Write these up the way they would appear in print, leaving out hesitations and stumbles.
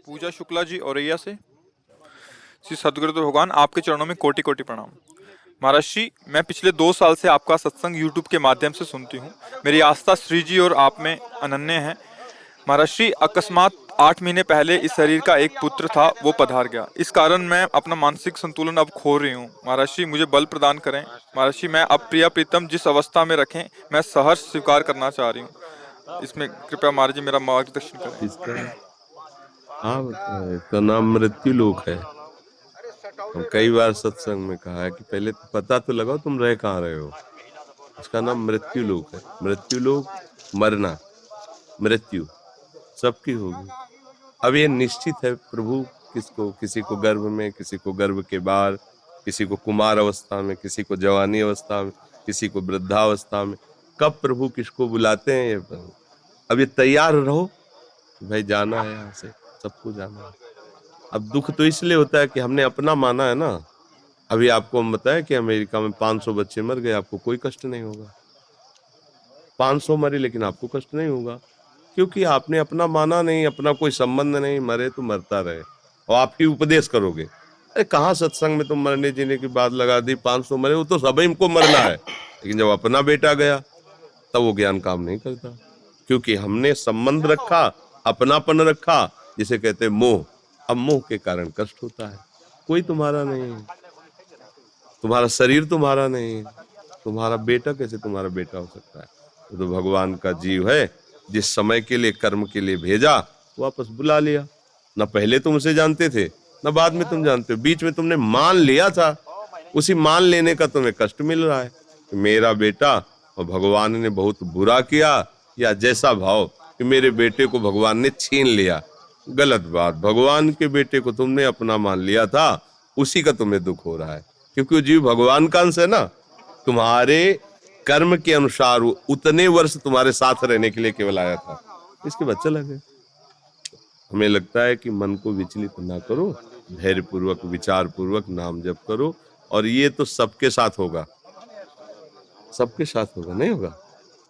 पूजा शुक्ला जी औरैया से। श्री सदगुरु भगवान आपके चरणों में कोटि कोटि प्रणाम। महाराज जी, मैं पिछले 2 साल से आपका सत्संग यूट्यूब के माध्यम से सुनती हूँ। मेरी आस्था श्री जी और आप में अनन्य है। महाराज जी, अकस्मात 8 महीने पहले इस शरीर का एक पुत्र था, वो पधार गया। इस कारण मैं अपना मानसिक संतुलन अब खो रही हूँ। महाराज जी, मुझे बल प्रदान करें। महाराज जी, मैं अब प्रिया प्रीतम जिस अवस्था में रखें, मैं सहर्ष स्वीकार करना चाह रही हूँ। इसमें कृपया महाराज जी मेरा मार्गदर्शन करें। इसका इसका नाम मृत्यु लोक है। हम कई बार सत्संग में कहा है कि पहले तो पता तो लगाओ तुम रह कहाँ रहे हो। इसका नाम मृत्यु लोक है। मृत्यु लोक, मरना, मृत्यु सबकी होगी। अब ये निश्चित है, प्रभु किसको, किसी को गर्भ में, किसी को गर्भ के बाहर, किसी को कुमार अवस्था में, किसी को जवानी अवस्था में, किसी को वृद्धावस्था में, कब प्रभु किसको बुलाते हैं ये। अब ये तैयार रहो, भाई जाना है यहाँ से, सबको जाना है। अब दुख तो इसलिए होता है कि हमने अपना माना है ना। अभी आपको हम बताएं कि अमेरिका में 500 बच्चे मर गए, आपको कोई कष्ट नहीं होगा। 500 मरे लेकिन आपको कष्ट नहीं होगा, क्योंकि आपने अपना माना नहीं, अपना कोई संबंध नहीं। मरे तो मरता रहे, और आप ही उपदेश करोगे। अरे कहाँ सत्संग में तुम मरने जीने की बात लगा दी। 500 मरे, वो तो सभी को मरना है, लेकिन जब अपना बेटा गया तब वो ज्ञान काम नहीं करता, क्योंकि हमने संबंध रखा, अपनापन रखा, जिसे कहते मोह। अब मोह के कारण कष्ट होता है। कोई तुम्हारा नहीं है, तुम्हारा शरीर तुम्हारा नहीं है, तुम्हारा बेटा कैसे तुम्हारा बेटा हो सकता है। तो भगवान का जीव है, जिस समय के लिए कर्म के लिए भेजा, वापस बुला लिया। न पहले तुम उसे जानते थे, न बाद में तुम जानते हो, बीच में तुमने मान लिया था। उसी मान लेने का तुम्हें कष्ट मिल रहा है कि मेरा बेटा, और भगवान ने बहुत बुरा किया, या जैसा भाव कि मेरे बेटे को भगवान ने छीन लिया। गलत बात। भगवान के बेटे को तुमने अपना मान लिया था, उसी का तुम्हें दुख हो रहा है, क्योंकि वो जीव भगवान का अंश है ना। तुम्हारे कर्म के अनुसार वो उतने वर्ष तुम्हारे साथ रहने के लिए केवल आया था, इसके बाद चला गया। हमें लगता है कि मन को विचलित ना करो, धैर्य पूर्वक, विचार पूर्वक नाम जप करो, और ये तो सबके साथ होगा, सबके साथ होगा, नहीं होगा।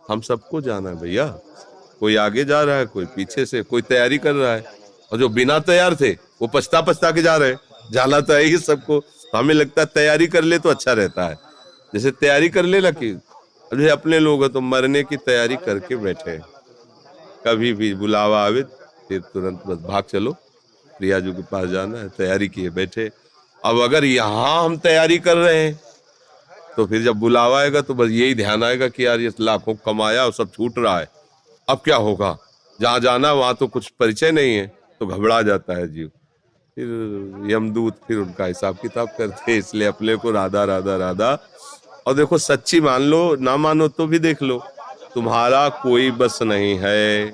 हम सबको जाना है भैया। कोई आगे जा रहा है, कोई पीछे से, कोई तैयारी कर रहा है, और जो बिना तैयार थे वो पछता पछता के जा रहे हैं। जाना तो है ही सबको। तो हमें लगता है तैयारी कर ले तो अच्छा रहता है। जैसे तैयारी कर ले ना, कि जैसे अपने लोग तो मरने की तैयारी करके बैठे, कभी भी बुलावा आवे फिर तुरंत बस भाग चलो, प्रिया जी के पास जाना है, तैयारी किए बैठे। अब अगर यहाँ हम तैयारी कर रहे हैं, तो फिर जब बुलावा आएगा तो बस यही ध्यान आएगा कि यार ये लाखों कमाया और सब छूट रहा है, अब क्या होगा। जहाँ जाना वहां तो कुछ परिचय नहीं है, तो घबरा जाता है जीव। फिर यमदूत फिर उनका हिसाब किताब करते हैं। इसलिए अपने को राधा राधा राधा। और देखो, सच्ची मान लो, ना मानो तो भी देख लो, तुम्हारा कोई बस नहीं है।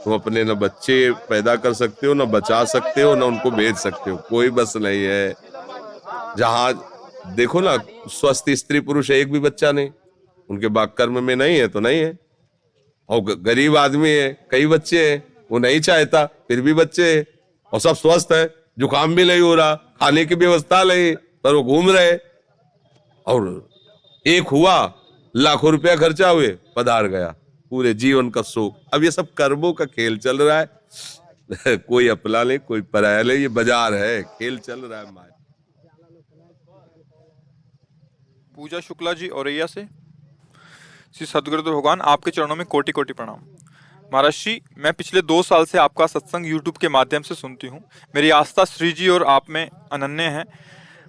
तुम अपने न बच्चे पैदा कर सकते हो, न बचा सकते हो, न उनको भेज सकते हो, कोई बस नहीं है। जहां देखो ना, स्वस्थ स्त्री पुरुष एक भी बच्चा नहीं, उनके बाग कर्म में नहीं है तो नहीं है। और गरीब आदमी है, कई बच्चे हैं, वो नहीं चाहता फिर भी बच्चे हैं, और सब स्वस्थ है, जुकाम भी नहीं हो रहा, खाने की व्यवस्था नहीं, पर वो घूम रहे। और एक हुआ, लाखों रुपया खर्चा हुए, पधार गया, पूरे जीवन का सुख। अब ये सब कर्मों का खेल चल रहा है। कोई अपना ले, कोई पराया ले, ये बाजार है, खेल चल रहा है माया। पूजा शुक्ला जी औरैया से। श्री सदगुरु भगवान आपके चरणों में कोटि कोटि प्रणाम। महाराज जी, मैं पिछले 2 साल से आपका सत्संग यूट्यूब के माध्यम से सुनती हूँ। मेरी आस्था श्री जी और आप में अनन्य है।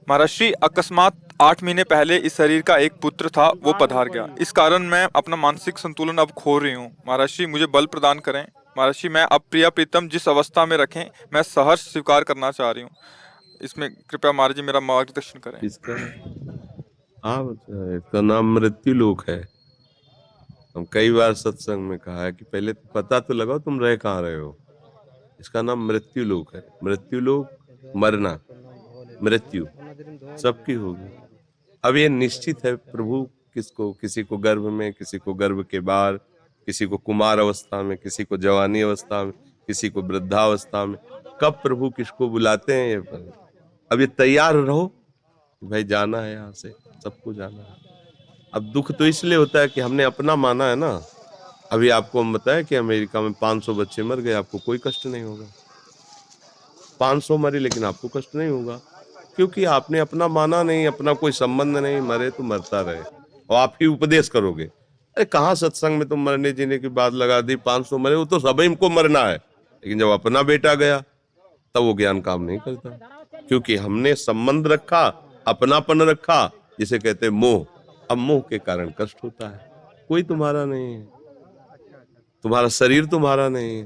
महाराज जी, अकस्मात 8 महीने पहले इस शरीर का एक पुत्र था, वो पधार गया। इस कारण मैं अपना मानसिक संतुलन अब खो रही हूँ। महाराज जी, मुझे बल प्रदान करें। महाराज जी, मैं अब प्रिया प्रीतम जिस अवस्था में रखें, मैं सहर्ष स्वीकार करना चाह रही हूँ। इसमें कृपया महाराज जी मेरा मार्गदर्शन करें। इसका नाम मृत्यु लोक है। हम कई बार सत्संग में कहा है कि पहले तो पता तो लगाओ तुम रह कहाँ रहे हो। इसका नाम मृत्यु लोक है। मृत्यु लोक, मरना, मृत्यु सबकी होगी। अब ये निश्चित है, प्रभु किसको, किसी को गर्भ में, किसी को गर्भ के बाहर, किसी को कुमार अवस्था में, किसी को जवानी अवस्था में, किसी को वृद्धावस्था में, कब प्रभु किसको बुलाते हैं ये। अब ये तैयार रहो, भाई जाना है यहाँ से, सबको जाना है। अब दुख तो इसलिए होता है कि हमने अपना माना है ना। अभी आपको हम बताएं कि अमेरिका में 500 बच्चे मर गए, आपको कोई कष्ट नहीं होगा। 500 मरे लेकिन आपको कष्ट नहीं होगा, क्योंकि आपने अपना माना नहीं, अपना कोई संबंध नहीं। मरे तो मरता रहे, और आप ही उपदेश करोगे। अरे कहाँ सत्संग में तुम मरने जीने की बात लगा दी। 500 मरे, वो तो सभी को मरना है, लेकिन जब अपना बेटा गया तब वो ज्ञान काम नहीं करता, क्योंकि हमने संबंध रखा, अपनापन रखा, जिसे कहते हैं मोह। अब मोह के कारण कष्ट होता है। कोई तुम्हारा नहीं है, तुम्हारा शरीर तुम्हारा नहीं है,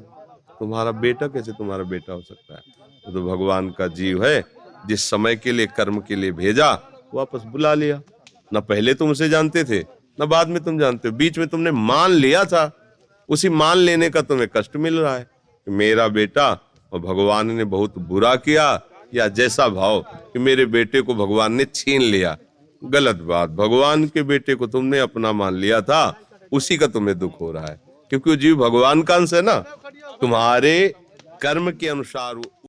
तुम्हारा बेटा कैसे तुम्हारा बेटा हो सकता है? वो तो भगवान का जीव है, जिस समय के लिए कर्म के लिए भेजा वापस बुला लिया। न पहले तुम उसे जानते थे, न बाद में तुम जानते हो, बीच में तुमने मान लिया था। उसी मान लेने का तुम्हें कष्ट मिल रहा है कि मेरा बेटा और भगवान ने बहुत बुरा किया, या जैसा भाव कि मेरे बेटे को भगवान ने छीन लिया। गलत बात। भगवान के बेटे को तुमने अपना मान लिया था, उसी का तुम्हें दुख हो रहा है, क्योंकि वो जीव भगवान का अंश है ना। तुम्हारे कर्म के अनुसार